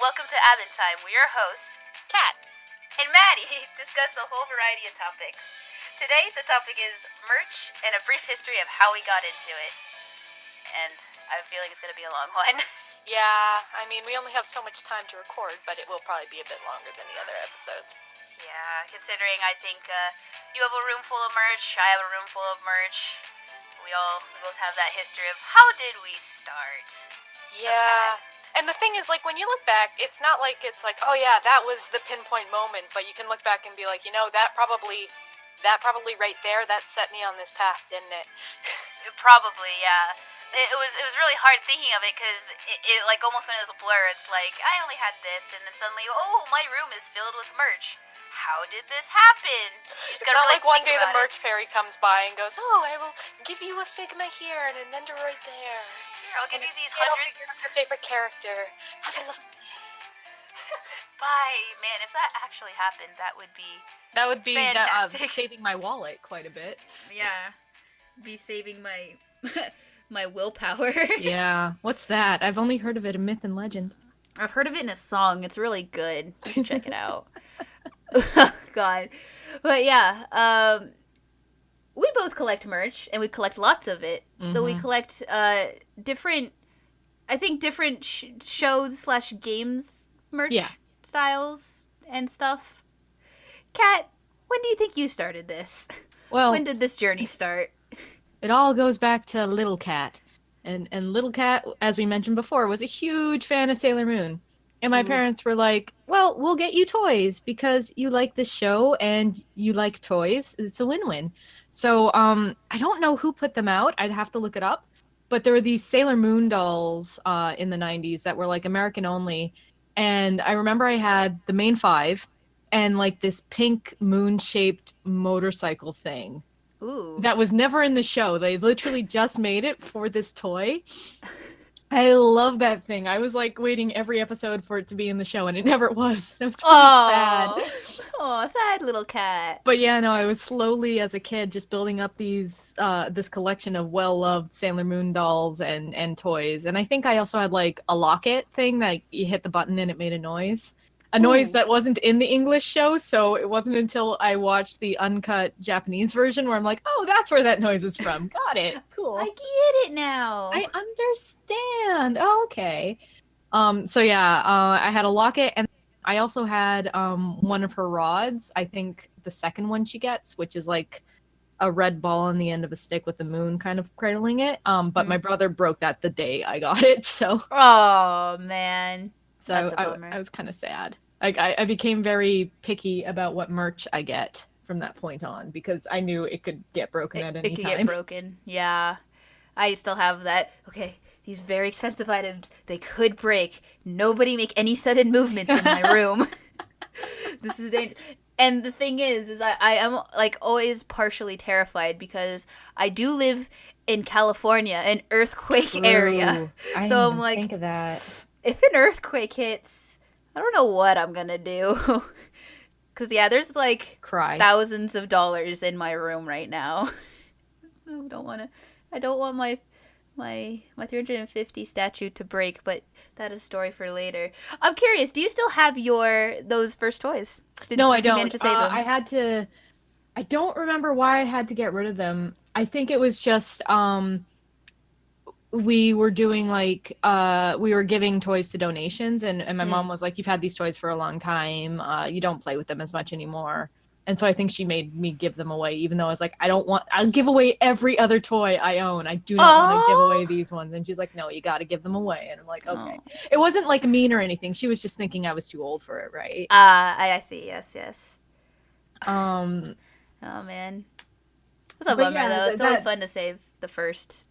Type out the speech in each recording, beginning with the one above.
welcome to Abbott Time. We're your host, Cat. and Maddie discuss a whole variety of topics. Today, the topic is merch and a brief history of how we got into it. And I have a feeling it's going to be a long one. Yeah, I mean, we only have so much time to record, but it will probably be a bit longer than the other episodes. Yeah, considering I think you have a room full of merch, I have a room full of merch. We both have that history of how did we start? Yeah. And the thing is, like, when you look back, it's not like it's like, oh yeah, that was the pinpoint moment, but you can look back and be like, that probably right there, that set me on this path, didn't it? Probably, yeah. It was really hard thinking of it because it like almost went as a blur. It's like I only had this, and then suddenly, oh, my room is filled with merch. How did this happen? It's not really like one day the merch fairy comes by and goes, oh, I will give you a Figma here and a Nendoroid there. Here, I'll give you these hundreds. Your favorite character. Have a look. Bye, man. If that actually happened, that would be fantastic. Saving my wallet quite a bit. Yeah, be saving my my willpower. Yeah, what's that? I've only heard of it in myth and legend. I've heard of it in a song. It's really good. You should check it out. God, but yeah, we both collect merch, and we collect lots of it. Mm-hmm. Though we collect different shows/games merch styles and stuff. Kat, when do you think you started this? Well, when did this journey start? It all goes back to Little Cat. And Little Cat, as we mentioned before, was a huge fan of Sailor Moon. And my parents were like, well, we'll get you toys because you like this show and you like toys. It's a win-win. So I don't know who put them out. I'd have to look it up. But there were these Sailor Moon dolls in the 90s that were like American only. And I remember I had the main five and like this pink moon-shaped motorcycle thing. Ooh. That was never in the show. They literally just made it for this toy. I love that thing. I was like waiting every episode for it to be in the show, and it never was. It was really sad. Oh, sad little cat. But yeah, no, I was slowly as a kid just building up this collection of well-loved Sailor Moon dolls and toys. And I think I also had like a locket thing that you hit the button and it made a noise. A noise that wasn't in the English show, so it wasn't until I watched the uncut Japanese version where I'm like, oh, that's where that noise is from. Got it. Cool. I get it now. I understand. Oh, okay. So yeah, I had a locket, and I also had one of her rods. I think the second one she gets, which is like a red ball on the end of a stick with the moon kind of cradling it. But my brother broke that the day I got it, so. Oh, man. So I was kind of sad. Like I became very picky about what merch I get from that point on because I knew it could get broken at any time. It could get broken. Yeah. I still have that. Okay, these very expensive items, they could break. Nobody make any sudden movements in my room. This is dangerous. And the thing is I am like always partially terrified because I do live in California, an earthquake area. So I'm like, think of that. If an earthquake hits, I don't know what I'm gonna do. Cause yeah, there's like thousands of dollars in my room right now. I don't want my 350 statue to break, but that is a story for later. I'm curious, do you still have those first toys? No, I don't. Manage to save them? I don't remember why I had to get rid of them. I think it was just we were doing like we were giving toys to donations, and my mom was like, you've had these toys for a long time, you don't play with them as much anymore. And so I think she made me give them away, even though I was like, I'll give away every other toy I own. I do not want to give away these ones. And she's like, no, you got to give them away. And I'm like, okay. It wasn't like mean or anything. She was just thinking I was too old for it, right? I see. Yes. Oh man, that's a bummer though. It's always fun to save the first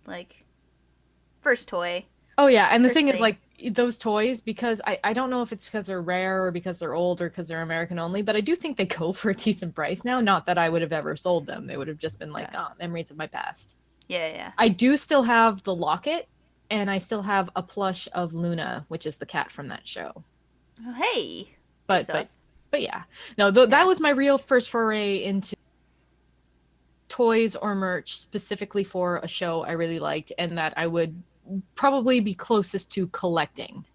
toy. Oh yeah, and the thing is like those toys, because I don't know if it's because they're rare or because they're old or because they're American only, but I do think they go for a decent price now. Not that I would have ever sold them. They would have just been like, memories of my past. Yeah. I do still have the locket, and I still have a plush of Luna, which is the cat from that show. Oh, hey. But yeah. No, that was my real first foray into toys or merch specifically for a show I really liked and that I would probably be closest to collecting.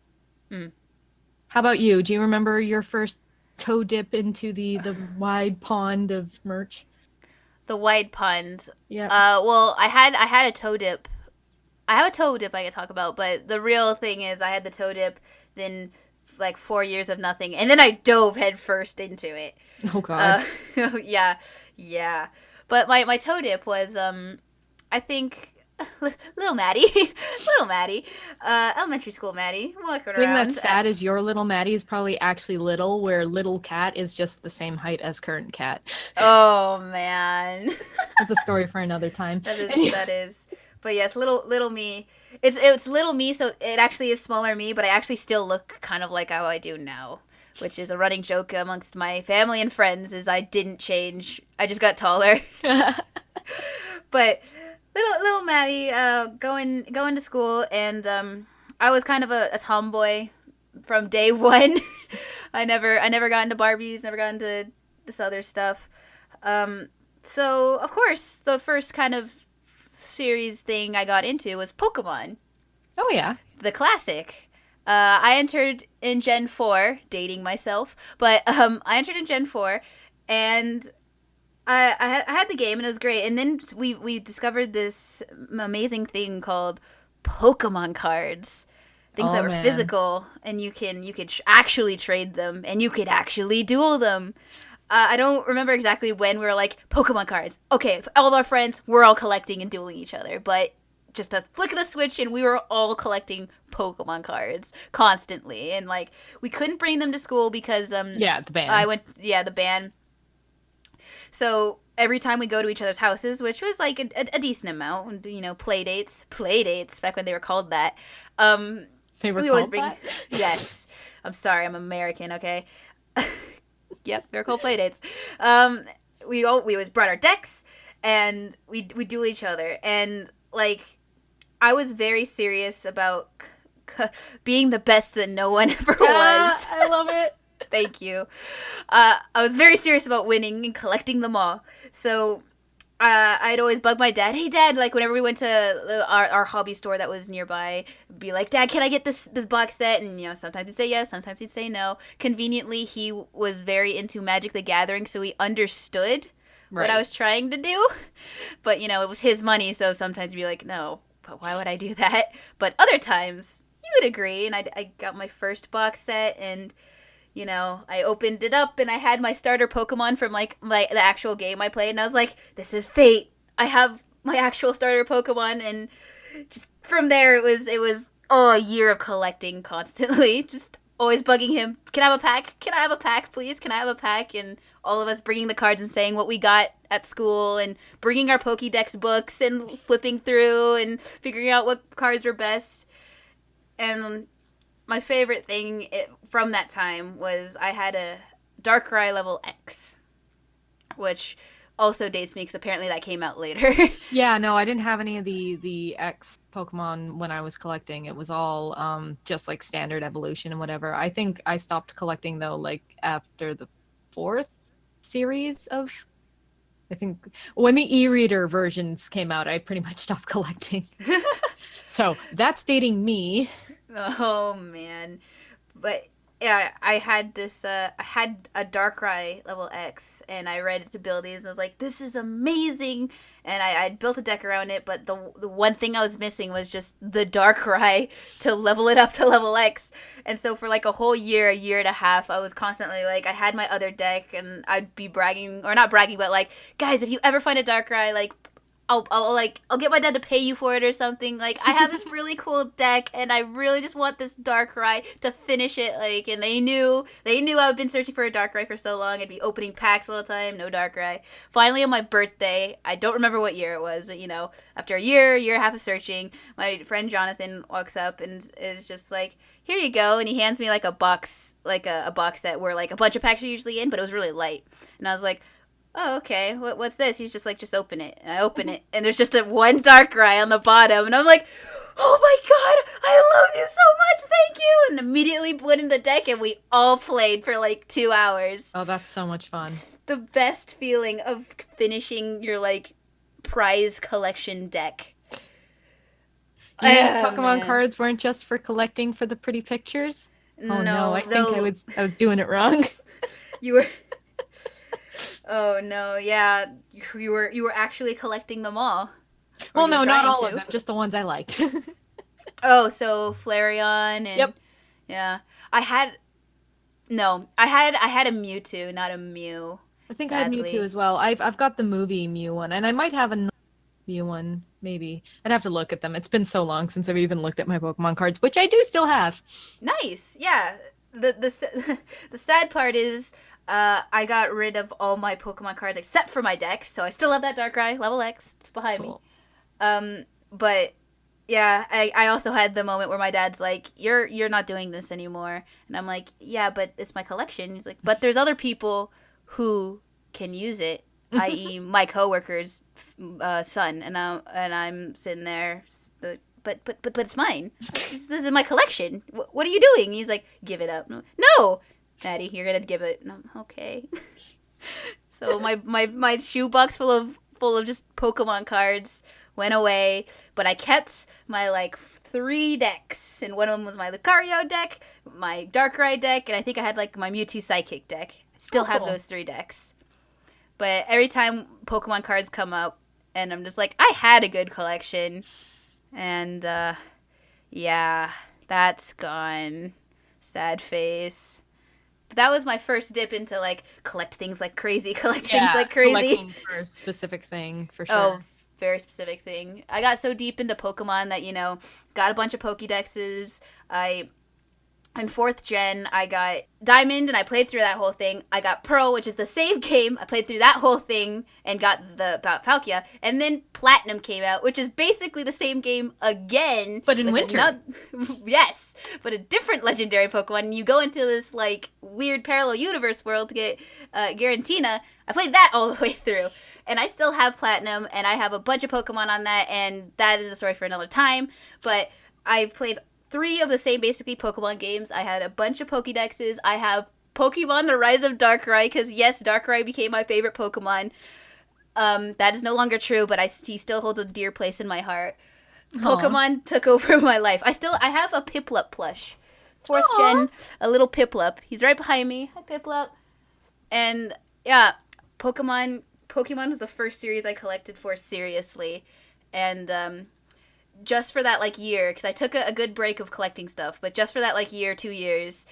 How about you? Do you remember your first toe dip into the wide pond of merch? The wide pond. Yeah. Well, I had a toe dip. I have a toe dip I could talk about, but the real thing is I had the toe dip, then like 4 years of nothing, and then I dove headfirst into it. Oh God. Yeah, yeah. But my toe dip was I think little Maddie, little Maddie, elementary school Maddie, walking The thing around. that's sad is your little Maddie is probably actually little, where little cat is just the same height as current cat. Oh man, That's a story for another time. that is. But yes, little me. It's little me, so it actually is smaller me, but I actually still look kind of like how I do now, which is a running joke amongst my family and friends. Is I didn't change. I just got taller. But little Maddie, going to school, and I was kind of a tomboy from day one. I never got into Barbies, never got into this other stuff. So of course, the first kind of series thing I got into was Pokemon, Oh yeah. the classic. I entered in Gen 4, dating myself, but I entered in Gen 4, and I had the game, and it was great. And then we discovered this amazing thing called Pokemon cards. Things Oh, that were man. physical, and you could actually trade them, and you could actually duel them. I don't remember exactly when we were like, Pokemon cards. Okay, all of our friends, we're all collecting and dueling each other. But just a flick of the switch, and we were all collecting Pokemon cards constantly. And, like, we couldn't bring them to school because Yeah, the band. the ban. So every time we go to each other's houses, which was, like, a decent amount, play dates, back when they were called that. They were We always called bring. that? Yes. I'm sorry, I'm American, okay? Yep, they're called playdates. We always brought our decks, and we duel each other. And like, I was very serious about being the best that no one ever was. I love it. Thank you. I was very serious about winning and collecting them all. So I'd always bug my dad. Hey, Dad! Like whenever we went to our hobby store that was nearby, be like, Dad, can I get this box set? And sometimes he'd say yes, sometimes he'd say no. Conveniently, he was very into Magic the Gathering, so he understood what I was trying to do. But it was his money, so sometimes he'd be like, no, but why would I do that? But other times he would agree, and I got my first box set, and I opened it up and I had my starter Pokemon from like the actual game I played, and I was like, this is fate. I have my actual starter Pokemon, and just from there it was a year of collecting constantly, just always bugging him. Can I have a pack? Can I have a pack, please? Can I have a pack? And all of us bringing the cards and saying what we got at school, and bringing our Pokédex books and flipping through and figuring out what cards were best. And my favorite thing from that time was I had a Darkrai level X, which also dates me because apparently that came out later. Yeah, no, I didn't have any of the X Pokemon when I was collecting. It was all just like standard evolution and whatever. I think I stopped collecting though, like after the 4th series of. I think when the e-reader versions came out, I pretty much stopped collecting. So that's dating me. Oh man, but yeah, I had this. I had a Darkrai level X, and I read its abilities, and I was like, "This is amazing!" And I built a deck around it, but the one thing I was missing was just the Darkrai to level it up to level X. And so for like a whole year, a year and a half, I was constantly like, I had my other deck, and I'd be bragging, or not bragging, but like, guys, if you ever find a Darkrai, like, I'll get my dad to pay you for it or something. Like, I have this really cool deck, and I really just want this Darkrai to finish it. Like, and they knew I've been searching for a Darkrai for so long. I'd be opening packs all the time, no Darkrai. Finally, on my birthday, I don't remember what year it was, but after a year and a half of searching, my friend Jonathan walks up and is just like, "Here you go," and he hands me like a box, like a box set where like a bunch of packs are usually in, but it was really light, and I was like, "Oh, okay. What's this?" He's just like, "Just open it." And I open it, and there's just one Darkrai on the bottom, and I'm like, "Oh my god, I love you so much, thank you!" And immediately put in the deck, and we all played for like 2 hours. Oh, that's so much fun. It's the best feeling of finishing your like prize collection deck. You mean Oh, Pokemon man. cards weren't just for collecting for the pretty pictures? Oh no, I think though I was doing it wrong. you were. Oh no, yeah, you were actually collecting them all. Or Well, you were no, not trying all of to. them, just the ones I liked. Oh, so Flareon and Yep. yeah. I had I had a Mewtwo, not a Mew, I think I had Mewtwo sadly. as well. I've got the movie Mew one, and I might have a Mew one, maybe. I'd have to look at them. It's been so long since I've even looked at my Pokemon cards, which I do still have. Nice. Yeah. The sad part is I got rid of all my Pokemon cards except for my dex, so I still have that Darkrai level X. It's behind me. Cool. But yeah, I also had the moment where my dad's like, "You're not doing this anymore," and I'm like, "Yeah, but it's my collection." He's like, "But there's other people who can use it, i.e., my coworker's son," and I'm sitting there, but it's mine. This is my collection. What are you doing? He's like, "Give it up." No, Maddie, you're gonna give it. And I'm, okay. So my shoebox full of just Pokemon cards went away, but I kept my like 3 decks, and one of them was my Lucario deck, my Darkrai deck, and I think I had like my Mewtwo Psychic deck. I still have cool. those 3 decks. But every time Pokemon cards come up, and I'm just like, I had a good collection, and yeah, that's gone. Sad face. But that was my first dip into like collect things like crazy, collect things Yeah, like crazy. collecting for a specific thing, for Oh, sure. very specific thing. I got so deep into Pokemon that, got a bunch of Pokédexes. In 4th gen, I got Diamond, and I played through that whole thing. I got Pearl, which is the same game. I played through that whole thing and got about Palkia. And then Platinum came out, which is basically the same game again. But in with winter. yes, but a different legendary Pokemon. You go into this, like, weird parallel universe world to get Garantina. I played that all the way through. And I still have Platinum, and I have a bunch of Pokemon on that, and that is a story for another time. But I played 3 of the same basically Pokemon games. I had a bunch of Pokédexes. I have Pokemon The Rise of Darkrai, because yes, Darkrai became my favorite Pokemon. That is no longer true, but he still holds a dear place in my heart. Pokemon took over my life. I have a Piplup plush. 4th gen, a little Piplup. He's right behind me. Hi, Piplup. And yeah, Pokemon was the first series I collected for seriously. And just for that like year, because I took a good break of collecting stuff, but just for that like year, 2 years,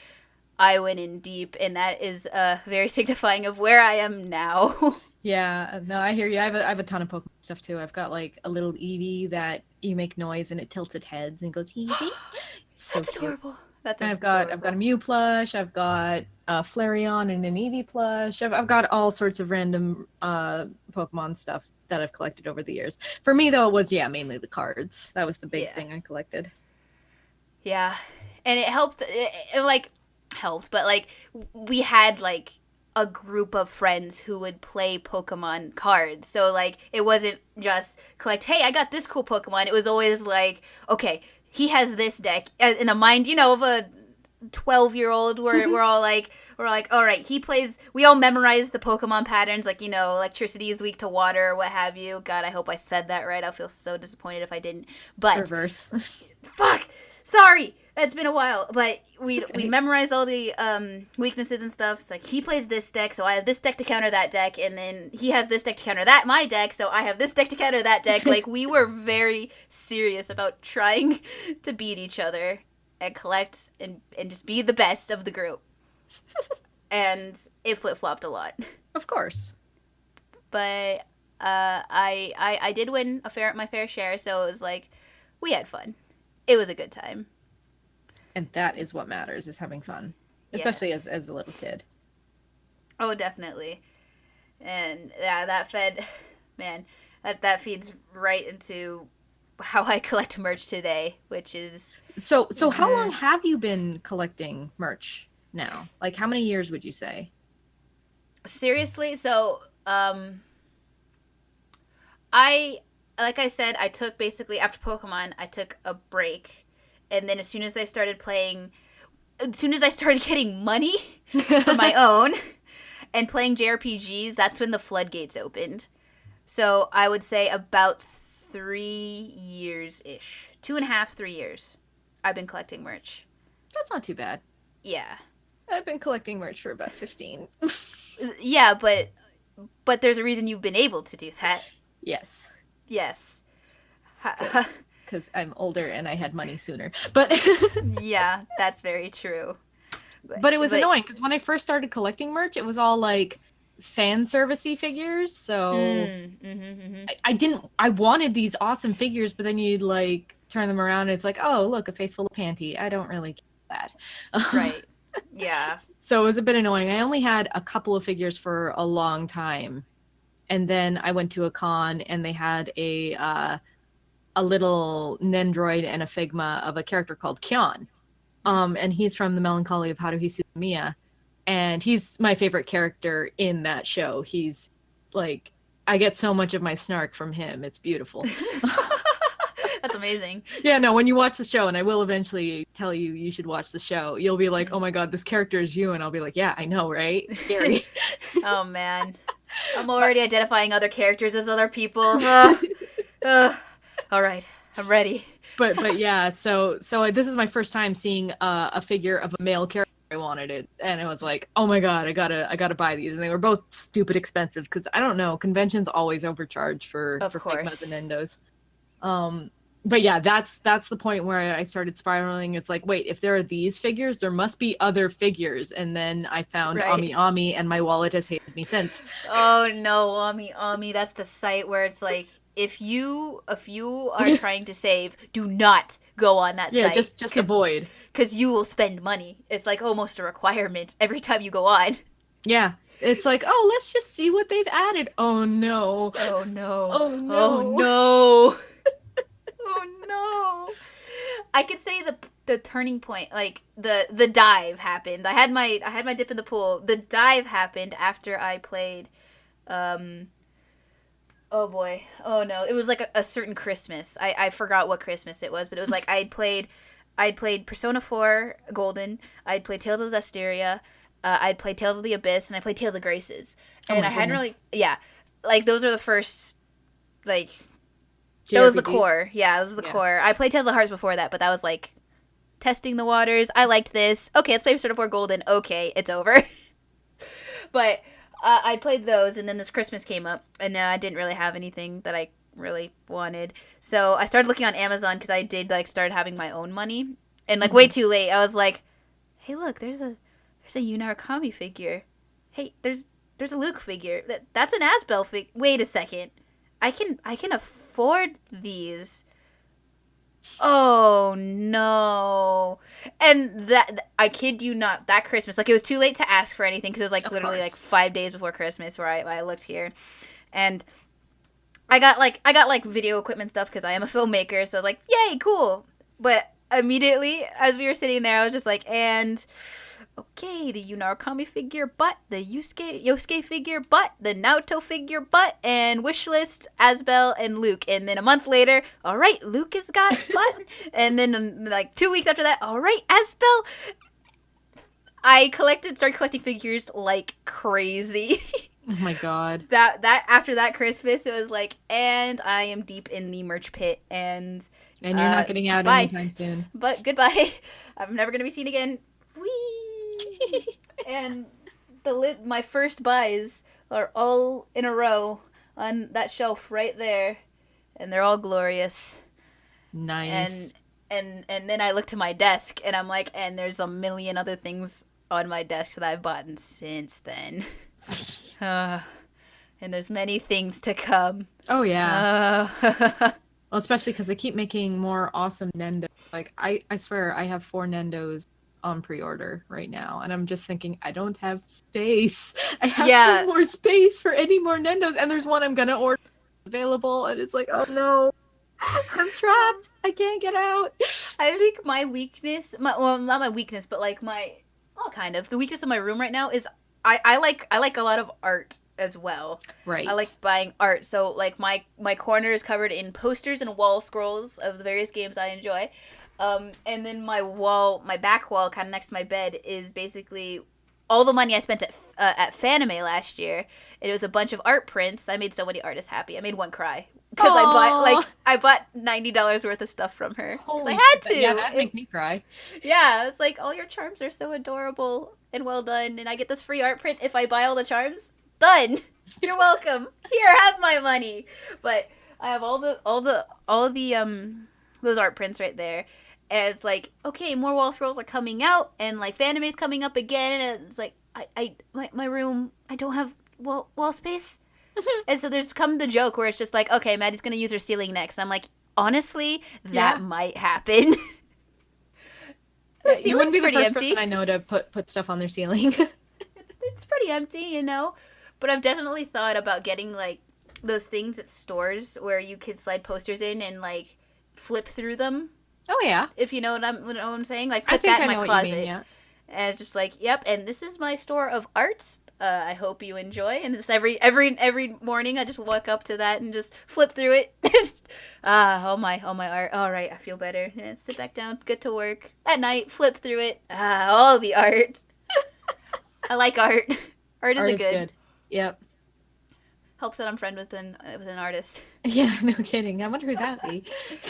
I went in deep, and that is very signifying of where I am now. Yeah, no, I hear you. I have a ton of Pokemon stuff too. I've got like a little Eevee that you make noise and it tilts its heads and goes Eevee. It's so That's cute. adorable. That's And adorable. I've got a Mew plush. I've got a Flareon and an Eevee plush. I've got all sorts of random Pokemon stuff that I've collected over the years. For me though, it was mainly the cards. That was the big thing I collected. Yeah, and it helped. It like helped, but like we had like a group of friends who would play Pokemon cards. So like it wasn't just collect, hey, I got this cool Pokemon. It was always like, okay, he has this deck in the mind, of a 12-year-old. We're all like, all right, he plays. We all memorize the Pokemon patterns, like electricity is weak to water or what have you. God, I hope I said that right. I'll feel so disappointed if I didn't. But Reverse. fuck, sorry. It's been a while, but we okay. memorize all the weaknesses and stuff. It's like he plays this deck, so I have this deck to counter that deck, and then he has this deck to counter my deck, so I have this deck to counter that deck. Like we were very serious about trying to beat each other and collect and just be the best of the group. And it flip flopped a lot. Of course. But I did win my fair share, so it was like we had fun. It was a good time. And that is what matters, is having fun. Especially Yes. as a little kid. Oh, definitely. And yeah, that feeds right into how I collect merch today, which is So how long have you been collecting merch now? Like how many years would you say? seriously. So, like I said, I took basically after Pokemon, I took a break, and then as soon as I started getting money for my own and playing JRPGs, that's when the floodgates opened. So I would say about 3 years ish, 2.5, 3 years. I've been collecting merch. That's not too bad. Yeah. I've been collecting merch for about 15. Yeah, but there's a reason you've been able to do that. Yes. Yes. Because I'm older and I had money sooner. But Yeah, that's very true. but it was annoying because when I first started collecting merch, it was all like fan servicey figures. So I wanted these awesome figures, but then you'd like turn them around and it's like, oh, look, a face full of panty. I don't really get that. Right. Yeah. So it was a bit annoying. I only had a couple of figures for a long time. And then I went to a con and they had a little Nendroid and a Figma of a character called Kyon. And he's from The Melancholy of Haruhi Suzumiya. And he's my favorite character in that show. He's like, I get so much of my snark from him. It's beautiful. That's amazing. Yeah, no, when you watch the show, and I will eventually tell you you should watch the show, you'll be like, oh my god, this character is you. And I'll be like, yeah, I know, right? Scary. Oh, man. I'm already identifying other characters as other people. All right, I'm ready. But yeah, so this is my first time seeing a figure of a male character. I wanted it, and it was like, oh my god, I gotta buy these, and they were both stupid expensive because I don't know, conventions always overcharge for Figmas and Endos. But yeah, that's the point where I started spiraling. It's like, wait, if there are these figures, there must be other figures, and then I found Ami Ami, and my wallet has hated me since. Oh no, Ami Ami, that's the site where it's like, if you are trying to save, do not go on that site. Yeah, just avoid. Because you will spend money. It's like almost a requirement every time you go on. Yeah. It's like, oh, let's just see what they've added. Oh no. Oh no. Oh no. Oh no. Oh no. I could say the turning point, like the dive happened. I had my dip in the pool. The dive happened after I played oh boy. Oh no. It was like a certain Christmas. I forgot what Christmas it was, but it was like I'd played Persona 4 Golden, I'd played Tales of Zestiria, I'd played Tales of the Abyss, and I played Tales of Graces. And I hadn't really like those are the first like JRPGs. That was the core. Yeah, that was the core. I played Tales of Hearts before that, but that was like testing the waters. I liked this. Okay, let's play Persona 4 Golden. Okay, it's over. But I played those, and then this Christmas came up, and I didn't really have anything that I really wanted. So I started looking on Amazon because I did like start having my own money, and like way too late. I was like, "Hey, look, there's a Yu Narukami figure. Hey, there's a Luke figure. That's an Asbel figure. Wait a second, I can afford these." Oh no. And that, I kid you not, that Christmas, like it was too late to ask for anything because it was like literally like 5 days before Christmas where I looked here, and I got like video equipment stuff because I am a filmmaker, so I was like, yay, cool. But immediately as we were sitting there, I was just like, and okay, the Yu Narukami figure, but the Yosuke figure, but the Naoto figure, but, and wishlist Asbel and Luke. And then a month later, all right, Luke has got but, and then like 2 weeks after that, all right, Asbel. I started collecting figures like crazy. Oh my god. That after that Christmas, it was like, and I am deep in the merch pit, and you're not getting out anytime soon. But goodbye. I'm never gonna be seen again. Whee! And my first buys are all in a row on that shelf right there, and they're all glorious. Nice. And then I look to my desk, and I'm like, and there's a million other things on my desk that I've bought since then. And there's many things to come. Oh yeah. Well, especially because they keep making more awesome Nendos. Like I swear I have 4 Nendos on pre-order right now, and I'm just thinking I don't have space. I have no more space for any more Nendos, and there's one I'm gonna order available, and it's like, oh no, I'm trapped. I can't get out. I think my weakness, well, not my weakness, but like kind of the weakness of my room right now is I like a lot of art as well. Right. I like buying art, so like my corner is covered in posters and wall scrolls of the various games I enjoy. And then my back wall, kind of next to my bed, is basically all the money I spent at Fanime last year. It was a bunch of art prints. I made so many artists happy. I made one cry because Aw. I bought $90 worth of stuff from her. 'Cause Holy I had shit, to. yeah, that'd make me cry. Yeah, it's like all your charms are so adorable and well done, and I get this free art print if I buy all the charms. Done. You're welcome. Here, have my money. But I have all the those art prints right there. And it's like, okay, more wall scrolls are coming out, and like Fanime's coming up again, and it's like my room, I don't have wall space. And so there's come the joke where it's just like, okay, Maddie's gonna use her ceiling next. I'm like, honestly, that Yeah. might happen. Yeah, The you wouldn't be the ceiling's first pretty person I know to put stuff on their ceiling. It's pretty empty, you know. But I've definitely thought about getting like those things at stores where you could slide posters in and like flip through them. Oh yeah, If you know what I'm saying, like I put think that I in know my what closet, you mean. Yeah. and it's just like, yep. And this is my store of arts. I hope you enjoy. And just every morning, I just walk up to that and just flip through it. All my art. All right, I feel better. Yeah, sit back down, get to work. At night, flip through it. All the art. I like art. Art is Art a is good. good. Yep. Helps that I'm friend with an artist. Yeah, no kidding. I wonder who that be.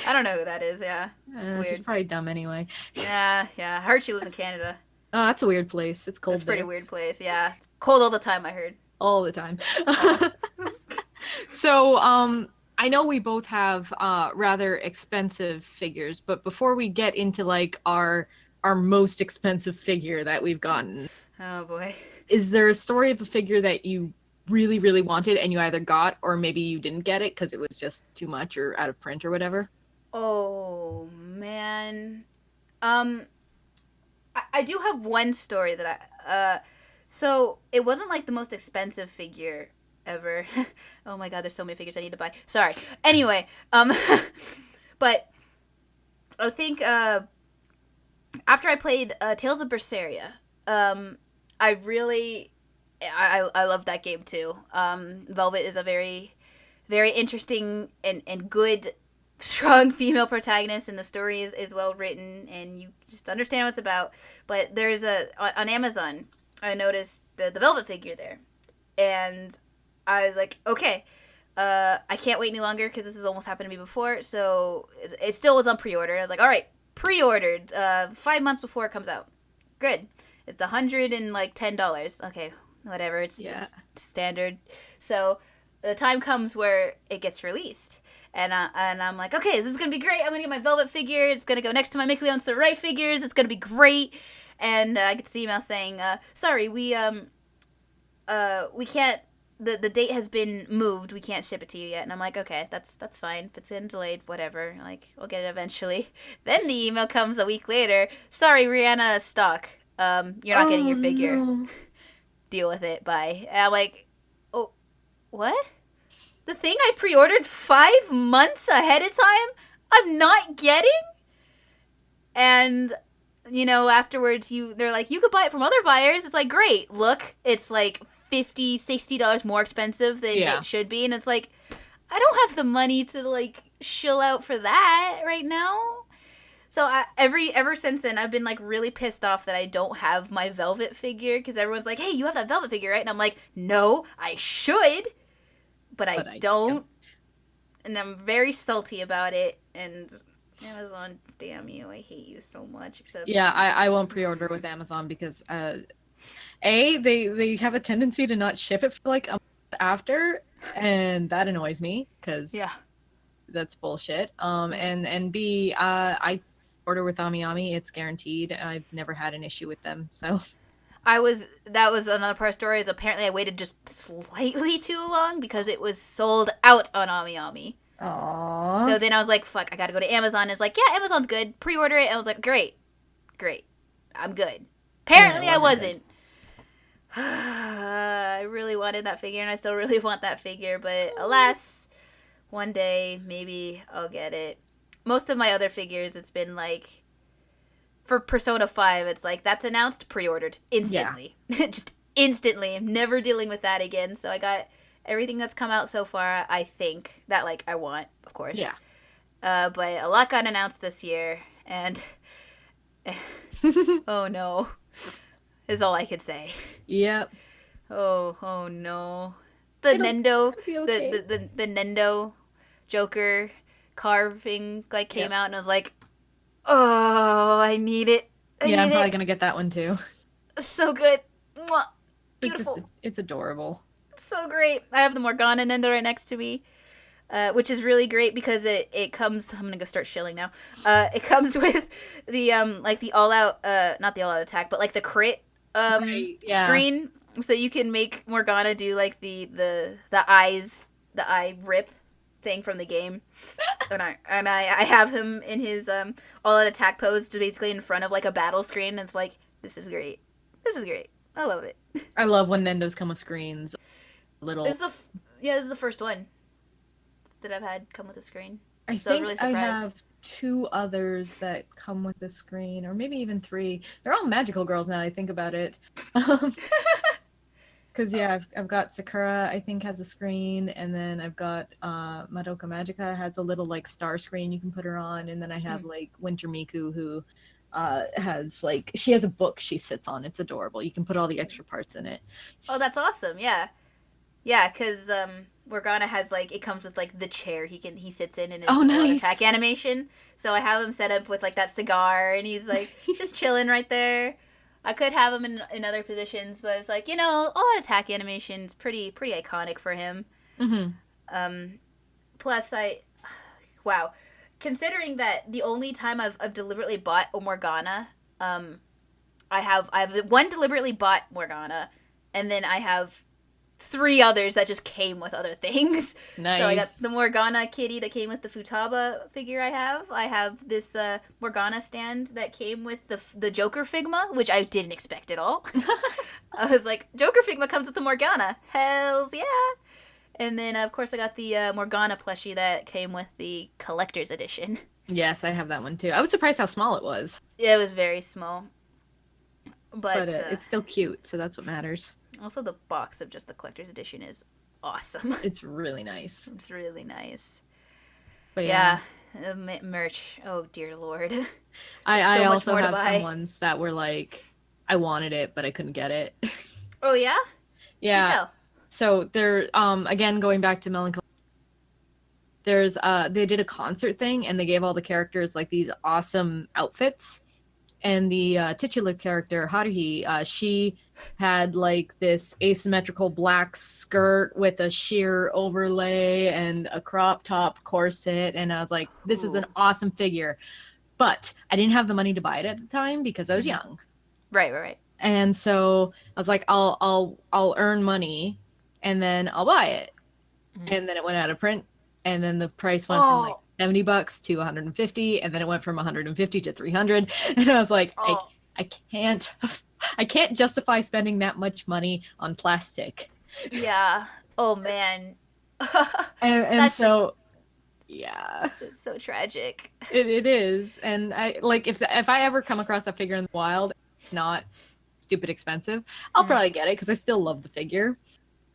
I don't know who that is. Yeah, She's weird. probably dumb anyway. Yeah. I heard she lives in Canada. Oh, that's a weird place. It's cold That's a pretty there weird place. Yeah, it's cold all the time. I heard. all the time. So, I know we both have rather expensive figures, but before we get into like our most expensive figure that we've gotten, Oh boy. is there a story of a figure that you really, really wanted and you either got or maybe you didn't get it because it was just too much or out of print or whatever? Oh man. I do have one story that so it wasn't like the most expensive figure ever. Oh my god, there's so many figures I need to buy. Sorry. Anyway, but I think after I played Tales of Berseria, I really I love that game too. Velvet is a very very interesting and good strong female protagonist, and the story is well written and you just understand what it's about. But there's on Amazon I noticed the Velvet figure there, and I was like, okay, I can't wait any longer because this has almost happened to me before. So it still was on pre-order. I was like, all right, pre-ordered 5 months before it comes out. Good. It's $110. Okay, whatever. It's standard. So the time comes where it gets released. And I'm like, okay, this is going to be great. I'm going to get my Velvet figure. It's going to go next to my Mickleon Sarai figures. It's going to be great. And I get this email saying, sorry, we can't, the date has been moved. We can't ship it to you yet. And I'm like, okay, that's fine. If it's getting delayed, whatever. Like, we'll get it eventually. Then the email comes a week later. Sorry, Rihanna, stock. You're not getting your figure. No. Deal with it. Bye. And I'm like, oh, what? The thing I pre-ordered 5 months ahead of time, I'm not getting? And, you know, afterwards, they're like, you could buy it from other buyers. It's like, great. Look, it's like $50, $60 more expensive than it should be. And it's like, I don't have the money to, like, shill out for that right now. So ever since then, I've been, like, really pissed off that I don't have my Velvet figure. Because everyone's like, hey, you have that Velvet figure, right? And I'm like, no, I should. But I don't. And I'm very salty about it. And Amazon, damn you, I hate you so much. Except I won't pre-order with Amazon because they have a tendency to not ship it for like a month after, and that annoys me because that's bullshit. And B, I order with AmiAmi, it's guaranteed. I've never had an issue with them, so. That was another part of the story, is apparently I waited just slightly too long because it was sold out on AmiAmi. Aww. So then I was like, fuck, I gotta go to Amazon. It's like, yeah, Amazon's good. Pre-order it. And I was like, great. I'm good. Apparently I wasn't. I really wanted that figure, and I still really want that figure. But alas, one day, maybe I'll get it. Most of my other figures, it's been like, for Persona 5, it's like, that's announced, pre-ordered. Instantly. Yeah. Just instantly. I'm never dealing with that again. So I got everything that's come out so far, I think, that, like, I want, of course. Yeah. But a lot got announced this year, and oh no, is all I could say. Yep. Oh no. The Nendo, okay. the Nendo Joker carving like came out, and I was like, oh, I need it. I'm probably gonna get that one too. So good. Mwah. Beautiful. It's adorable. So great. I have the Morgana Nendo right next to me, which is really great because it comes. I'm gonna go start shilling now. It comes with the like the all out not the all out attack, but like the crit screen, so you can make Morgana do like the eye rip thing from the game. and I have him in his all out attack pose, just basically in front of like a battle screen. And it's like, this is great. This is great. I love it. I love when Nendos come with screens. This is the first one that I've had come with a screen. I think really I have 2 others that come with a screen, or maybe even 3. They're all magical girls now I think about it. Because I've got Sakura, I think, has a screen, and then I've got Madoka Magica has a little like star screen you can put her on, and then I have like Winter Miku, who has like, she has a book she sits on. It's adorable. You can put all the extra parts in it. Oh, that's awesome. Yeah, because Morgana has like, it comes with like the chair he sits in his nice. attack animation. So I have him set up with like that cigar, and he's like just chilling right there. I could have him in other positions, but it's like, all that attack animation is pretty iconic for him. Mm-hmm. Plus, wow, considering that the only time I've deliberately bought a Morgana, I have one deliberately bought Morgana, and then I have 3 others that just came with other things. Nice. So I got the Morgana kitty that came with the Futaba figure I have this Morgana stand that came with the Joker Figma, which I didn't expect at all. I was like, Joker Figma comes with the Morgana. Hells yeah. And then, of course, I got the Morgana plushie that came with the collector's edition. Yes, I have that one too. I was surprised how small it was. Yeah, it was very small. But it's still cute, so that's what matters. Also, the box of just the collector's edition is awesome. It's really nice. It's really nice. But merch. Oh, dear Lord. I also have some ones that were like, I wanted it, but I couldn't get it. Oh, yeah? Yeah. So they're, again, going back to Melancholy, there's, they did a concert thing, and they gave all the characters like these awesome outfits. And the titular character, Haruhi, she had like this asymmetrical black skirt with a sheer overlay and a crop top corset. And I was like, this is an awesome figure. But I didn't have the money to buy it at the time because I was young. Right. And so I was like, I'll earn money and then I'll buy it. Mm-hmm. And then it went out of print. And then the price went from like $70 to $150, and then it went from $150 to $300, and I was like, I can't justify spending that much money on plastic. Yeah. Oh man. and so, yeah, it's so tragic. It is, and I like if I ever come across a figure in the wild, it's not stupid expensive, I'll probably get it because I still love the figure,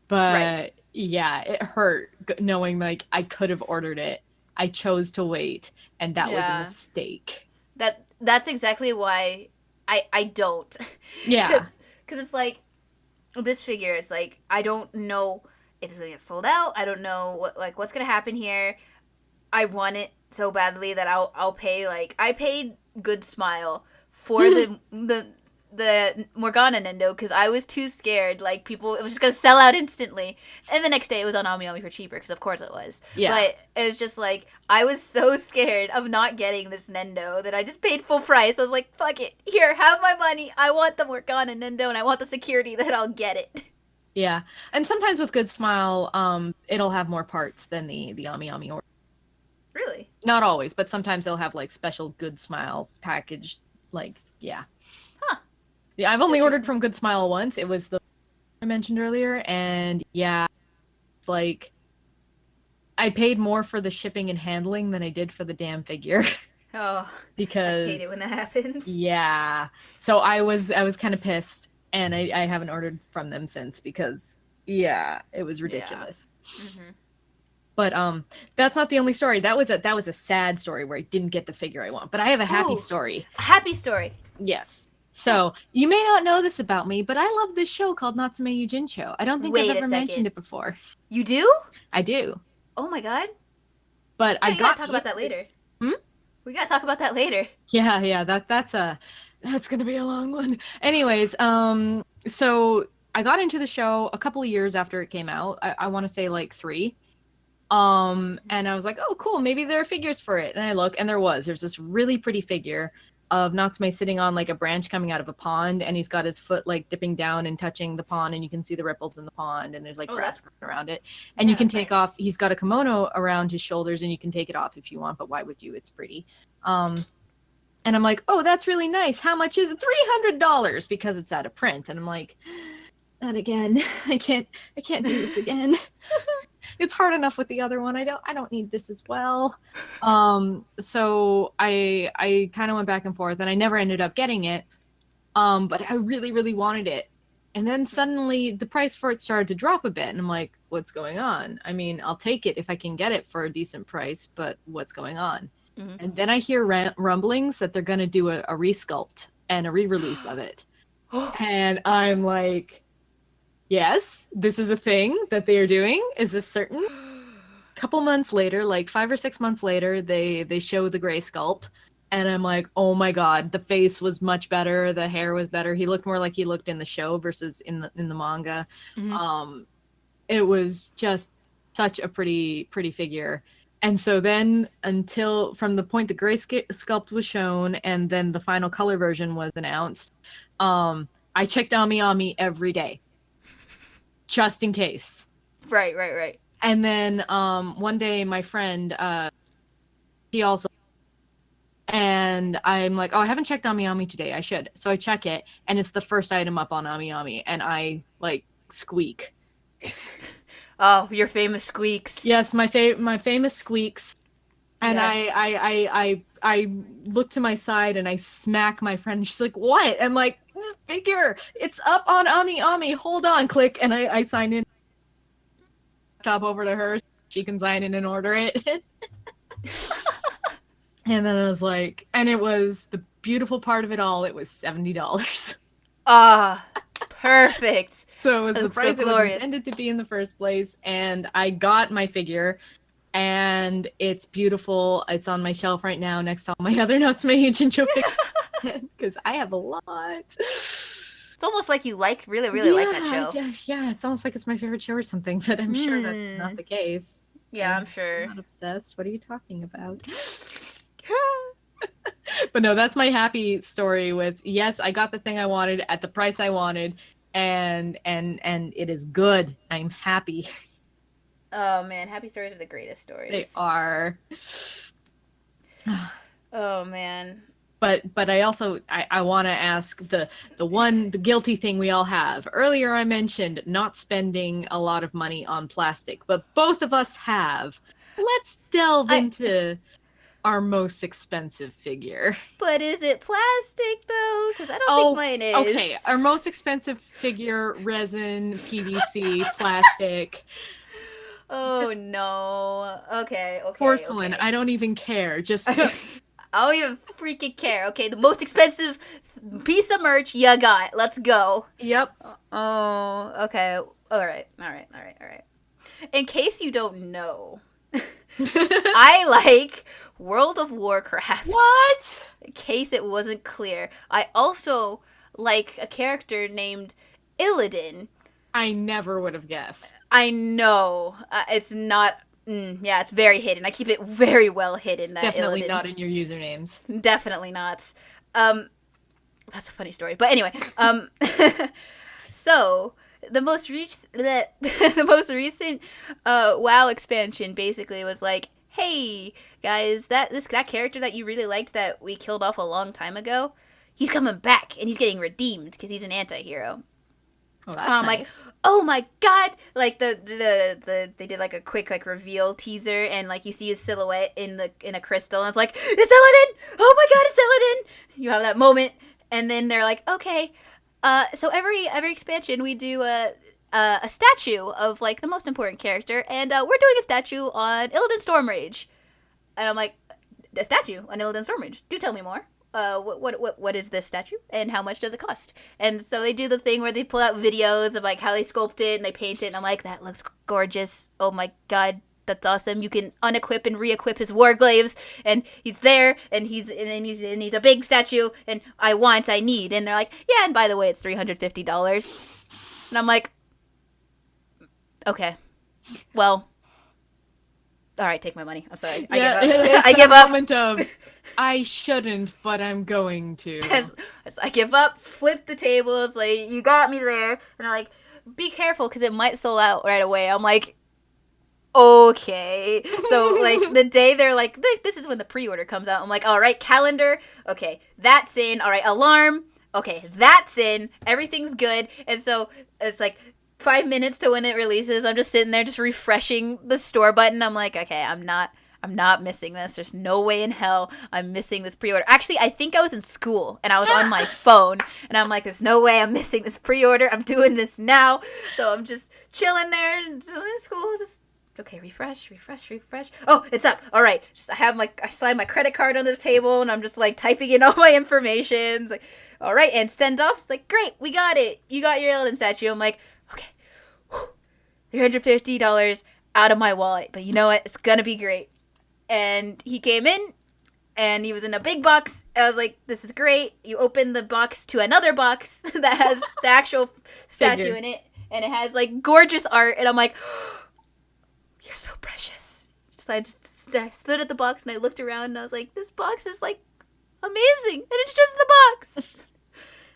but. Right. Yeah, it hurt knowing like I could have ordered it. I chose to wait, and that was a mistake. That's exactly why I don't. Yeah. Because it's like, this figure is like, I don't know if it's going to get sold out. I don't know what's going to happen here. I want it so badly that I'll pay, like, I paid Good Smile for the Morgana Nendo because I was too scared. Like, it was just gonna sell out instantly. And the next day it was on AmiAmi for cheaper because of course it was. Yeah. But it was just like, I was so scared of not getting this Nendo that I just paid full price. I was like, fuck it. Here, have my money. I want the Morgana Nendo and I want the security that I'll get it. Yeah. And sometimes with Good Smile, it'll have more parts than the AmiAmi order. Really? Not always, but sometimes they'll have like special Good Smile packaged, like, yeah. Yeah, I've only ordered from Good Smile once. It was the I mentioned earlier, and yeah, it's like I paid more for the shipping and handling than I did for the damn figure. Oh, because I hate it when that happens. Yeah, so I was kind of pissed, and I haven't ordered from them since because it was ridiculous. Yeah. Mm-hmm. But that's not the only story. That was a sad story where I didn't get the figure I want. But I have a happy story. A happy story. Yes. So, you may not know this about me, but I love this show called Natsume Yujincho. I don't think I've ever mentioned it before. You do? I do. Oh my god. But Yeah, I you gotta got talk about that later. Hmm? We gotta talk about that later. Yeah, that's gonna be a long one. Anyways, so I got into the show a couple of years after it came out. I want to say like 3. And I was like, oh, cool, maybe there are figures for it. And I look, and there's this really pretty figure of Natsume sitting on like a branch coming out of a pond, and he's got his foot like dipping down and touching the pond, and you can see the ripples in the pond, and there's like grass growing around it. And you can take off, he's got a kimono around his shoulders, and you can take it off if you want, but why would you? It's pretty. And I'm like, oh, that's really nice. How much is it? $300 because it's out of print. And I'm like, not again. I can't do this again. It's hard enough with the other one. I don't need this as well. So I kind of went back and forth, and I never ended up getting it. But I really, really wanted it. And then suddenly the price for it started to drop a bit, and I'm like, what's going on? I mean, I'll take it if I can get it for a decent price, but what's going on? Mm-hmm. And then I hear rumblings that they're going to do a resculpt and a re-release of it. And I'm like, yes, this is a thing that they are doing. Is this certain? A couple months later, like 5 or 6 months later, they show the gray sculpt. And I'm like, oh my god, the face was much better. The hair was better. He looked more like he looked in the show versus in the manga. Mm-hmm. It was just such a pretty figure. And so then, until from the point the gray sculpt was shown and then the final color version was announced, I checked Ami every day, just in case. Right. And then one day, my friend, she also, and I'm like, oh, I haven't checked Ami today. I should. So I check it, and it's the first item up on Ami, and I like squeak. Oh, your famous squeaks. Yes, my famous squeaks. And yes. I look to my side and I smack my friend. She's like, what? I'm like, figure. It's up on Ami. Hold on, click. And I sign in. Top over to her. She can sign in and order it. And then I was like, and it was the beautiful part of it all. It was $70. Perfect. So it was the price it was intended to be in the first place, and I got my figure, and it's beautiful. It's on my shelf right now next to all my other Natsume Yuujincho figures, because I have a lot. It's almost like you really like that show. Yeah, it's almost like it's my favorite show or something, but I'm sure that's not the case. Yeah, I'm sure. I'm not obsessed. What are you talking about? But no, that's my happy story with, yes, I got the thing I wanted at the price I wanted, and it is good. I'm happy. Oh man, happy stories are the greatest stories. They are. Oh man. But I also I want to ask the guilty thing we all have. Earlier I mentioned not spending a lot of money on plastic, but both of us have. Let's delve into our most expensive figure. But is it plastic though? Because I don't think mine is. Okay, our most expensive figure, resin, PVC, plastic. Oh no. Okay. Porcelain. Okay. I don't even care. Just I don't even freaking care. Okay, the most expensive piece of merch you got. Let's go. Yep. Oh, okay. All right. In case you don't know, I like World of Warcraft. What? In case it wasn't clear. I also like a character named Illidan. I never would have guessed. I know. It's not... yeah, it's very hidden. I keep it very well hidden. Definitely Illidan. not in your usernames. Definitely not. That's a funny story. But anyway, so... The most recent WoW expansion basically was like, hey guys, that character that you really liked that we killed off a long time ago, he's coming back and he's getting redeemed because he's an anti-hero. Oh, that's nice. Like, oh my god! Like the they did like a quick like reveal teaser, and like you see his silhouette in a crystal, and it's like, it's Illidan! Oh my god, it's Illidan! You have that moment, and then they're like, okay. So every expansion we do a statue of like the most important character, and we're doing a statue on Illidan Stormrage. And I'm like, a statue on Illidan Stormrage? Do tell me more. What is this statue, and how much does it cost? And so they do the thing where they pull out videos of like how they sculpt it and they paint it, and I'm like, that looks gorgeous. Oh my god, that's awesome. You can unequip and re-equip his warglaives, and he's there, and he's a big statue, and I need, and they're like, yeah, and by the way, it's $350, and I'm like, okay, well, all right, take my money. I'm sorry, I give up. I give up. Moment of, I shouldn't, but I'm going to. As I give up, flip the tables, like, you got me there, and I'm like, be careful because it might sold out right away. I'm like, okay. So, like, the day they're like, this is when the pre-order comes out. I'm like, all right, calendar. Okay, that's in. All right, alarm. Okay, that's in. Everything's good. And so it's like 5 minutes to when it releases. I'm just sitting there just refreshing the store button. I'm like, okay, I'm not missing this. There's no way in hell I'm missing this pre-order. Actually, I think I was in school and I was on my phone and I'm like, there's no way I'm missing this pre-order. I'm doing this now. So I'm just chilling there in school, just okay, refresh. Oh, it's up. All right. I slide my credit card under the table and I'm just like typing in all my information. It's like, all right, and send off. It's like, great, we got it. You got your Illidan statue. I'm like, okay, $350 out of my wallet. But you know what? It's gonna be great. And he came in, and he was in a big box. I was like, this is great. You open the box to another box that has the actual statue in it, and it has, like, gorgeous art. And I'm like, oh, you're so precious. So I just stood at the box, and I looked around, and I was like, this box is, like, amazing. And it's just the box.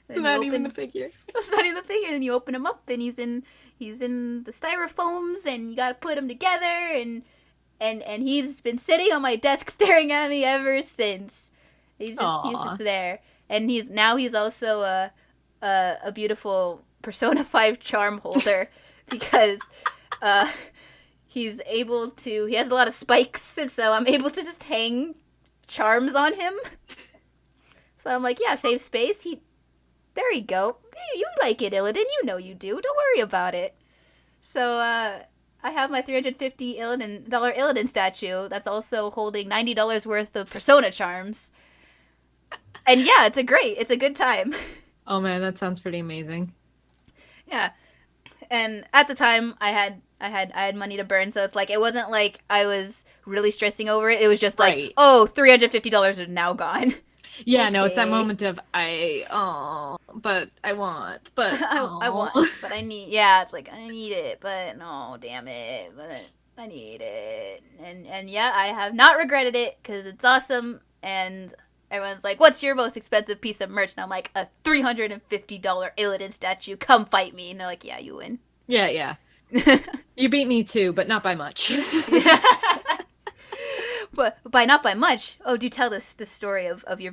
It's not even the figure. It's not even the figure. And you open him up, and he's in the styrofoams, and you got to put them together, and he's been sitting on my desk staring at me ever since. He's just there. And he's also a beautiful Persona 5 charm holder because he has a lot of spikes, and so I'm able to just hang charms on him. So I'm like, yeah, save space. There you go. You like it, Illidan. You know you do. Don't worry about it. So I have my $350 Illidan statue that's also holding $90 worth of Persona charms. And yeah, it's a good time. Oh man, that sounds pretty amazing. Yeah. And at the time I had money to burn, so it's like it wasn't like I was really stressing over it. It was just like, oh, $350 is now gone. Yeah, okay. No, it's that moment of but I want, but I want, but I need. Yeah, it's like I need it, but no, damn it, but I need it, and yeah, I have not regretted it because it's awesome. And everyone's like, "What's your most expensive piece of merch?" And I'm like, "A $350 Illidan statue. Come fight me." And they're like, "Yeah, you win." Yeah. You beat me too, but not by much. But not by much. Oh, do tell this story of your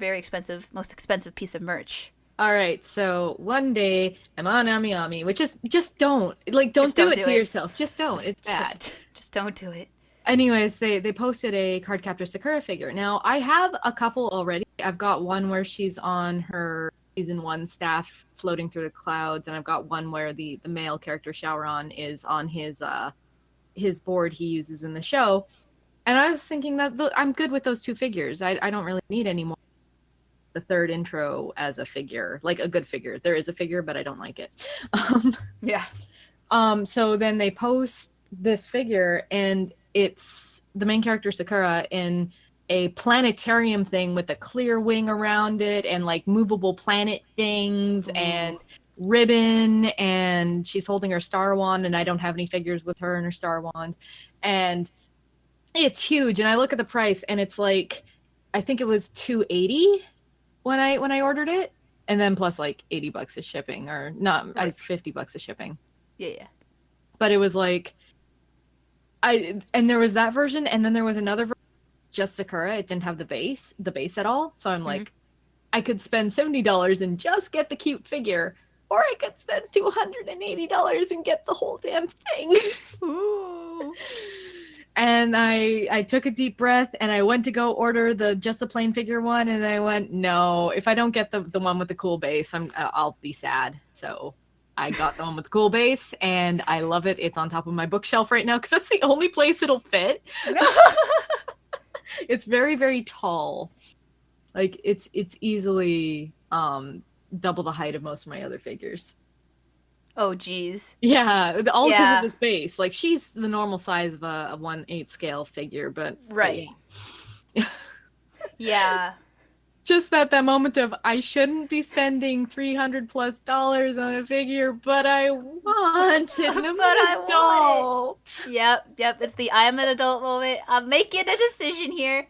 most expensive piece of merch. All right, so one day I'm on Ami, which is just don't do it to yourself. Just don't. It's bad. Just don't do it. Anyways, they posted a Cardcaptor Sakura figure. Now I have a couple already. I've got one where she's on her season 1 staff floating through the clouds, and I've got one where the male character Shaoran is on his board he uses in the show. And I was thinking that I'm good with those 2 figures. I don't really need any more. The third intro as a figure, like a good figure. There is a figure, but I don't like it. Yeah. So then they post this figure, and it's the main character Sakura in a planetarium thing with a clear wing around it, and like movable planet things, and ribbon, and she's holding her star wand, and I don't have any figures with her and her star wand, and it's huge. And I look at the price, and it's like, I think it was $280 when I ordered it, and then plus like $80 of shipping, or not, $50 of shipping. Yeah. But it was like, and there was that version, and then there was another version, just Sakura. It didn't have the base at all. So I'm like, I could spend $70 and just get the cute figure, or I could spend $280 and get the whole damn thing. Ooh. And I took a deep breath, and I went to go order just the plain figure one, and I went, no, if I don't get the one with the cool base, I'll be sad. So I got the one with the cool base, and I love it. It's on top of my bookshelf right now because that's the only place it'll fit. It's very, very tall. Like it's easily double the height of most of my other figures. Oh, geez. Yeah, all because Yeah. of this base. Like she's the normal size of a 1/8 scale figure, but Right. yeah. Yeah. Just that moment of I shouldn't be spending $300+ on a figure, but I want it, and I'm But I an want it. adult. Yep. It's the I'm an adult moment. I'm making a decision here.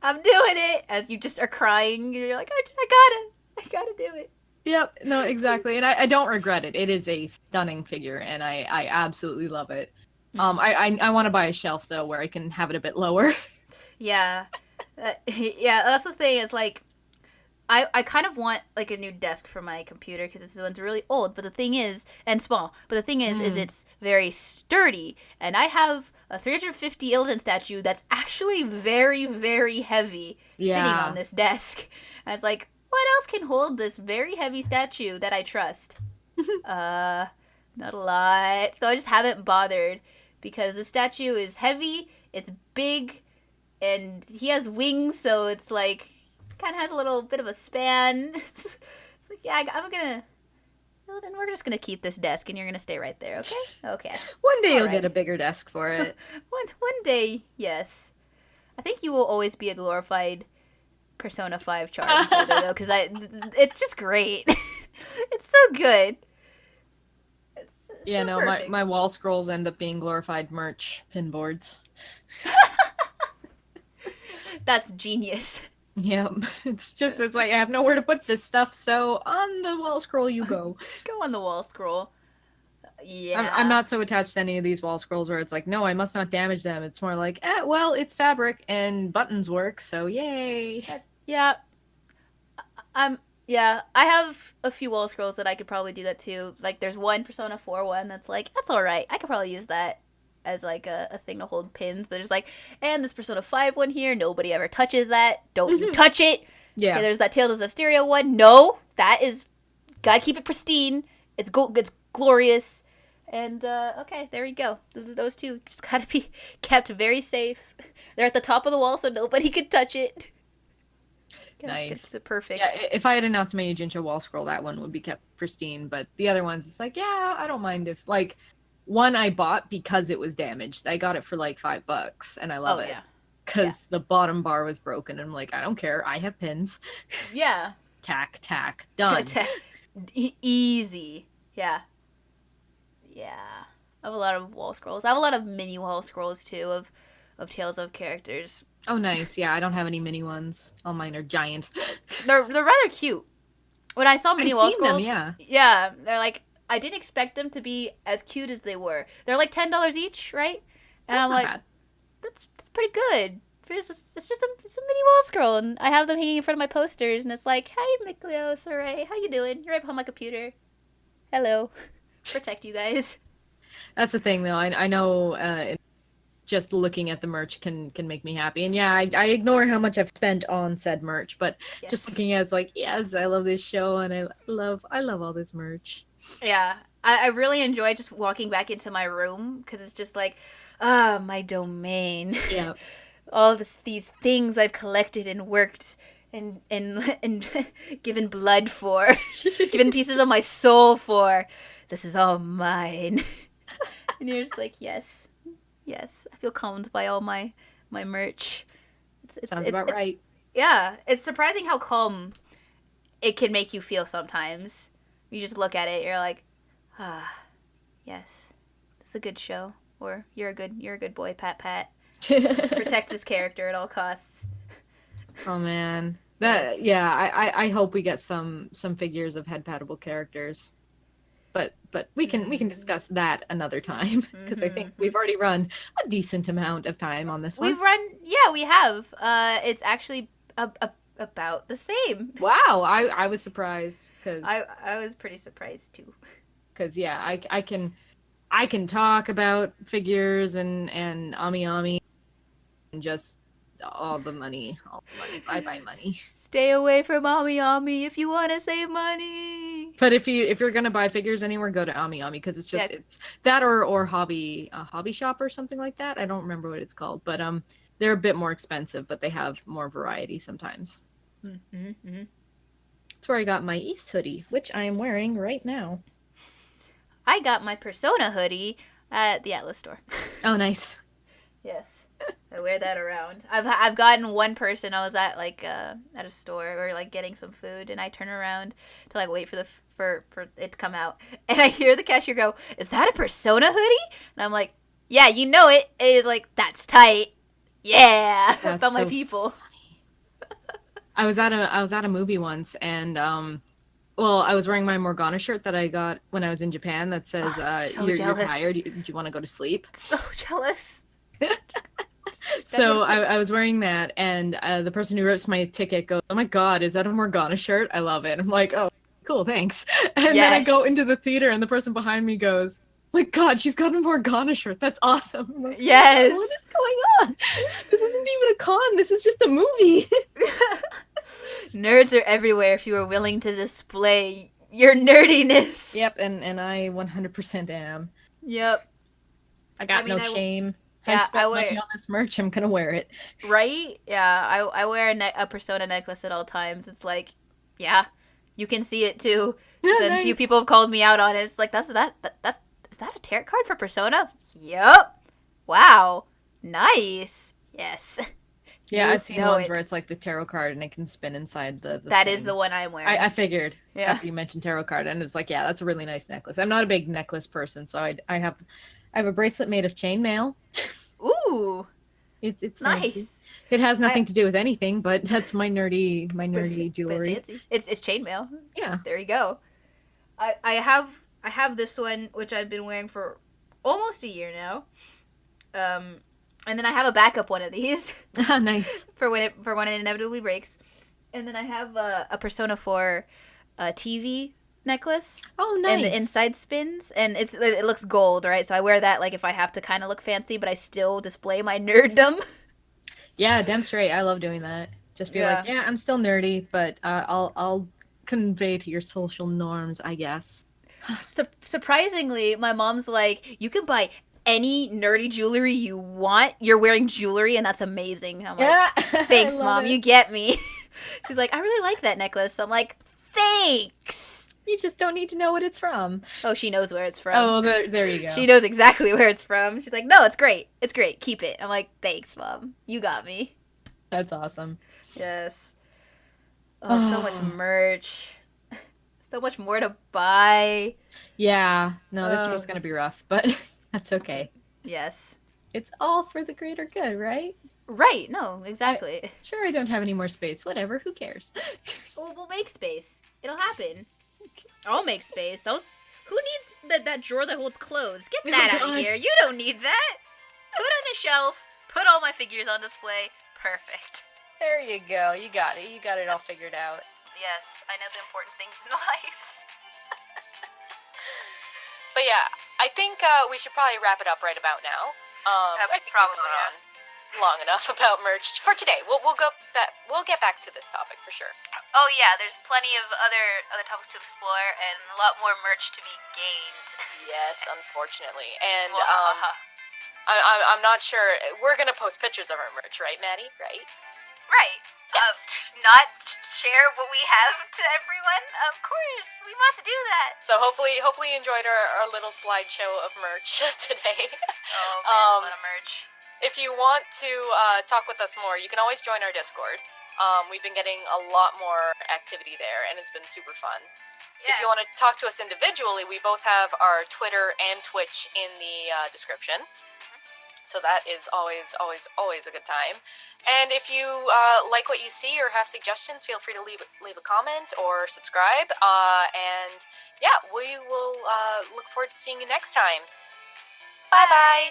I'm doing it. As you just are crying, you're like, I gotta do it. Yep, no, exactly, and I don't regret it. It is a stunning figure, and I absolutely love it. I want to buy a shelf though where I can have it a bit lower. Yeah. Yeah, that's the thing. Is like, I kind of want like a new desk for my computer because this one's really old. But the thing is, and small. But the thing is it's very sturdy, and I have a 350 Illidan statue that's actually very, very heavy sitting Yeah. on this desk. And it's like, what else can hold this very heavy statue that I trust? Not a lot. So I just haven't bothered because the statue is heavy, it's big, and he has wings, so it's like kind of has a little bit of a span. It's like, yeah, I'm gonna. Well, then we're just gonna keep this desk, and you're gonna stay right there, okay? Okay. One day All you'll right. get a bigger desk for it. One day, yes. I think you will always be a glorified Persona 5 charm holder, though, because it's just great. It's so good. It's Yeah, so no, perfect. my wall scrolls end up being glorified merch pin boards. That's genius. Yep. It's like I have nowhere to put this stuff, so on the wall scroll you go. Go on the wall scroll. Yeah. I'm not so attached to any of these wall scrolls where it's like, no, I must not damage them. It's more like, well, it's fabric and buttons work, so yay. Yeah. Yeah, I have a few wall scrolls that I could probably do that too. Like, there's one Persona 4 one that's like, that's alright. I could probably use that as like a thing to hold pins. But there's like, and this Persona 5 one here, nobody ever touches that. Don't you touch it. Yeah. Okay, there's that Tales of Zestiria one. No, that is, gotta keep it pristine. It's glorious. And, okay, there we go. Those two just gotta be kept very safe. They're at the top of the wall so nobody can touch it. Nice. It's perfect. Yeah, if I had announced my Ujincha wall scroll, that one would be kept pristine. But the other ones, it's like, yeah, I don't mind if like one I bought because it was damaged. I got it for like $5, and I love it because the bottom bar was broken. And I'm like, I don't care. I have pins. Yeah. Tack, done. Easy. Yeah. Yeah. I have a lot of wall scrolls. I have a lot of mini wall scrolls too of Tales of characters. Oh, nice. Yeah, I don't have any mini ones. All mine are giant. They're rather cute. When I saw mini I've wall seen scrolls, them, yeah, they're like, I didn't expect them to be as cute as they were. They're like $10 each, right? And That's I'm not like, bad. that's it's pretty good. It's just a mini wall scroll, and I have them hanging in front of my posters, and it's like, hey, Miklios, alright, how you doing? You're right behind my computer. Hello. Protect you guys. That's the thing, though. I know just looking at the merch can make me happy. And yeah, I ignore how much I've spent on said merch, but just looking at it's like, yes, I love this show, and I love all this merch. Yeah, I really enjoy just walking back into my room because it's just like, my domain. Yeah. All these things I've collected and worked and given blood for, given pieces of my soul for. This is all mine. And you're just like, yes, I feel calmed by all my merch. Sounds about right. Yeah, it's surprising how calm it can make you feel sometimes. You just look at it, you're like, yes, it's a good show, or you're a good boy, Pat. Protect this character at all costs. Oh man, Yes. yeah. I hope we get some figures of head patable characters, but we can discuss that another time because I think we've already run a decent amount of time on this one. We have. It's actually about the same. Wow, I was surprised because I was pretty surprised too. because yeah, I can talk about figures and Ami and just all the money. Bye money. Stay away from Ami if you want to save money. But if you're gonna buy figures anywhere, go to Ami because it's just it's that or hobby shop or something like that. I don't remember what it's called, but they're a bit more expensive, but they have more variety sometimes. Mm-hmm. That's where I got my East hoodie, which I am wearing right now. I got my Persona hoodie at the Atlas store. Oh, nice. Yes, I wear that around. I've gotten one person. I was at like at a store or like getting some food, and I turn around to like wait for for it to come out, and I hear the cashier go, "Is that a Persona hoodie?" And I'm like, "Yeah, you know it." And he's like, "That's tight." Yeah, That's about my so people. I was at a movie once, and well, I was wearing my Morgana shirt that I got when I was in Japan that says, so you're jealous. tired, do you want to go to sleep?" So jealous. So I was wearing that, and the person who rips my ticket goes, "Oh my god, is that a Morgana shirt? I love it." I'm like, "Oh, cool, thanks." And then I go Yes. into the theater, and the person behind me goes, "Oh my god, she's got a Morgana shirt. That's awesome." I'm like, Yes. what is going on? This isn't even a con. This is just a movie. Nerds are everywhere if you are willing to display your nerdiness. Yep, and I 100% am. Yep. I got I mean, no shame. yeah, I spent I money wear- on this merch. I'm gonna wear it. Right? Yeah, I wear a Persona necklace at all times. It's like, yeah, you can see it too. And a few Nice. people have called me out on it. It's like, is that a tarot card for Persona? Yep. Wow. Nice. Yes. Yeah, You I've seen know ones it. where it's like the tarot card and it can spin inside the That is thing. the one I'm wearing. I figured Yeah. after you mentioned tarot card, and it's like, yeah, that's a really nice necklace. I'm not a big necklace person, so I have a bracelet made of chainmail. Ooh, It's fancy. nice. It has nothing to do with anything, but that's my nerdy But jewelry. it's fancy. It's chainmail. Yeah. There you go. I have this one which I've been wearing for almost a year now. And then I have a backup one of these Nice. for when it inevitably breaks. And then I have a Persona 4 TV necklace. Oh, nice. And the inside spins, and it looks gold, right? So I wear that like if I have to kind of look fancy, but I still display my nerddom. Yeah, damn straight. I love doing that. Just be like, yeah, I'm still nerdy, but I'll convey to your social norms, I guess. Surprisingly, my mom's like, you can buy any nerdy jewelry you want. You're wearing jewelry, and that's amazing. I'm like, thanks, Mom. You get me. She's like, I really like that necklace. So I'm like, thanks. You just don't need to know what it's from. Oh, she knows where it's from. Oh, there you go. She knows exactly where it's from. She's like, no, it's great. It's great. Keep it. I'm like, thanks, Mom. You got me. That's awesome. Yes. Oh, so much merch. So much more to buy. Yeah. No, this Oh. year's gonna be rough, but that's okay. Yes. It's all for the greater good, right? Right. No, exactly. Sure, I don't have any more space. Whatever. Who cares? We'll make space. It'll happen. I'll make space. Who needs that drawer that holds clothes? Get that out of God. here. You don't need that. Put it on a shelf. Put all my figures on display. Perfect. There you go. You got it. You got it all figured out. Yes, I know the important things in life. But yeah, I think we should probably wrap it up right about now. I think we've probably, gone on long enough about merch for today. We'll get back to this topic for sure. Oh yeah, there's plenty of other topics to explore and a lot more merch to be gained. Yes, unfortunately, and Wahaha. I'm not sure. We're gonna post pictures of our merch, right, Maddie? Right? Right. Yes. Not share what we have to everyone. Of course, we must do that. So hopefully you enjoyed our little slideshow of merch today. Oh man, there's a lot of merch. If you want to talk with us more, you can always join our Discord. We've been getting a lot more activity there, and it's been super fun. Yeah. If you want to talk to us individually, we both have our Twitter and Twitch in the description. So that is always a good time. And if you like what you see or have suggestions, feel free to leave a comment or subscribe. And yeah, we will look forward to seeing you next time. Bye bye.